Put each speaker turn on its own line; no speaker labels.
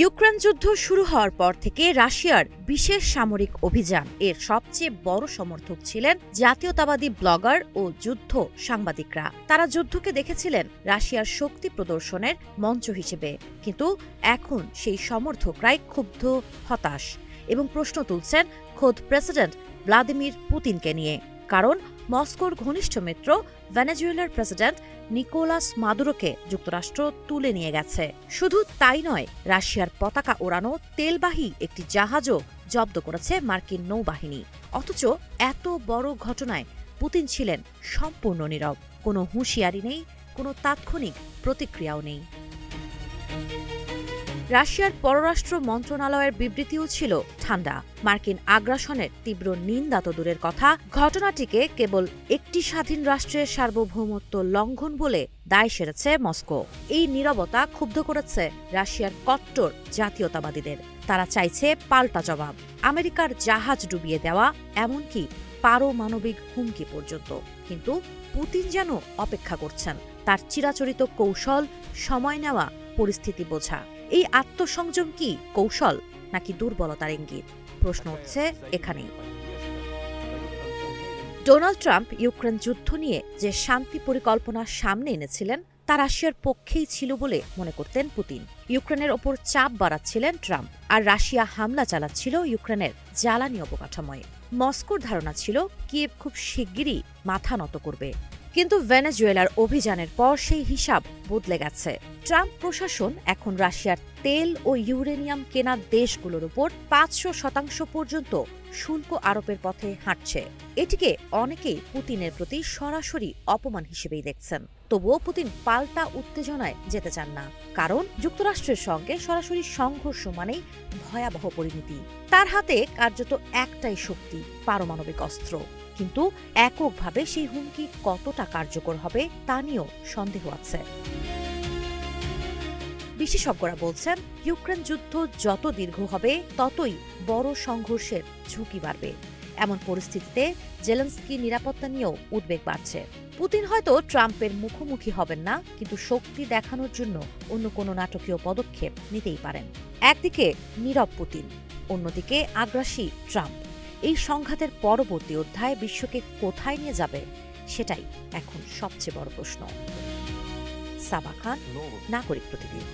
Ukraine যুদ্ধ শুরু হওয়ার পর থেকে রাশিয়ার বিশেষ সামরিক অভিযান এর সবচেয়ে বড় সমর্থক ছিলেন জাতীয়তাবাদী ব্লগার ও যুদ্ধ সাংবাদিকরা। তারা যুদ্ধকে দেখেছিলেন রাশিয়ার শক্তি প্রদর্শনের মঞ্চ হিসেবে, কিন্তু এখন সেই সমর্থকরাই ক্ষুব্ধ, হতাশ এবং প্রশ্ন তুলছেন খোদ প্রেসিডেন্ট ভ্লাদিমির পুতিনকে নিয়ে। কারণ মস্কোর ঘনিষ্ঠ মিত্র ভেনেজুয়েলার প্রেসিডেন্ট নিকোলাস মাদুরোকে যুক্তরাষ্ট্র তুলে নিয়ে গেছে। শুধু তাই নয়, রাশিয়ার পতাকা ওড়ানো তেলবাহী একটি জাহাজও জব্দ করেছে মার্কিন নৌবাহিনী। অথচ এত বড় ঘটনায় পুতিন ছিলেন সম্পূর্ণ নীরব। কোনো হুঁশিয়ারি নেই, কোনো তাৎক্ষণিক প্রতিক্রিয়াও নেই। রাশিয়ার পররাষ্ট্র মন্ত্রণালয়ের বিবৃতিও ছিল ঠান্ডা। মার্কিন আগ্রাসনের তীব্র নিন্দা তো দূরের কথা, ঘটনাটিকে কেবল একটি স্বাধীন রাষ্ট্রের সার্বভৌমত্ব লঙ্ঘন বলে দায় সেরেছে মস্কো। এই নীরবতা ক্ষুব্ধ করেছে রাশিয়ার কট্টর জাতীয়তাবাদীদের। তারা চাইছে পাল্টা জবাব, আমেরিকার জাহাজ ডুবিয়ে দেওয়া, এমনকি পারমাণবিক হুমকি পর্যন্ত। কিন্তু পুতিন যেন অপেক্ষা করছেন, তার চিরাচরিত কৌশল সময় নেওয়া, পরিস্থিতি বোঝা। এই আত্মসংযম কি কৌশল নাকি দুর্বলতার ইঙ্গিত? প্রশ্ন উঠছে এখানেই। ডোনাল্ড ট্রাম্প ইউক্রেন যুদ্ধ নিয়ে যে শান্তি পরিকল্পনা সামনে এনেছিলেন তা রাশিয়ার পক্ষেই ছিল বলে মনে করতেন পুতিন। ইউক্রেনের ওপর চাপ বাড়াচ্ছিলেন ট্রাম্প, আর রাশিয়া হামলা চালাচ্ছিল ইউক্রেনের জ্বালানি অবকাঠামোয়। মস্কোর ধারণা ছিল কিয়েভ খুব শিগগিরই মাথা নত করবে। কিন্তু ভেনেজুয়েলার অভিযানের পর সেই হিসাব বদলে গেছে। ট্রাম্প প্রশাসন এখন রাশিয়ার তেল ও ইউরেনিয়াম কেনা দেশগুলোর উপর ৫০০% পর্যন্ত শুল্ক আরোপের পথে হাঁটছে। এটিকে অনেকেই পুতিনের প্রতি সরাসরি অপমান হিসেবেই দেখছেন। তবুও পুতিন পাল্টা উত্তেজনায় যেতে চান না, কারণ যুক্তরাষ্ট্রের সঙ্গে সরাসরি সংঘর্ষ মানেই ভয়াবহ পরিণতি। তার হাতে কার্যত একটাই শক্তি, পারমাণবিক অস্ত্র। কিন্তু এককভাবে সেই হুমকি কতটা কার্যকর হবে তা নিয়েও সন্দেহ আছে। বিশেষজ্ঞরা বলছেন, ইউক্রেন যুদ্ধ যত দীর্ঘ হবে ততই বড় সংঘর্ষের ঝুঁকি বাড়বে। এমন পরিস্থিতিতে জেলেনস্কি নিরাপত্তা নিয়েও উদ্বেগ বাড়ছে। পুতিন হয়তো ট্রাম্পের মুখোমুখি হবেন না, কিন্তু শক্তি দেখানোর জন্য অন্য কোনো নাটকীয় পদক্ষেপ নিতেই পারেন। একদিকে নীরব পুতিন, অন্যদিকে আগ্রাসী ট্রাম্প। এই সংঘাতের পরবর্তী অধ্যায় বিশ্বকে কোথায় নিয়ে যাবে, সেটাই এখন সবচেয়ে বড় প্রশ্ন। সাবা খান, নাগরিক প্রতিদিন।